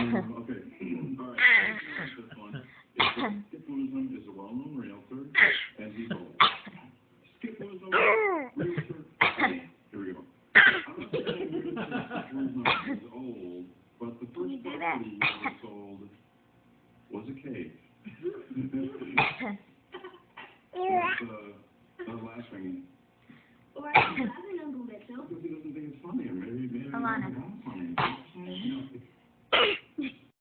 Okay. All right. This one. Skip Wisdom is a well-known realtor, and he's old. Skip Wisdom, realtor. Here we go. I'm not saying Skip Wisdom is old, but the first property he sold was a cave.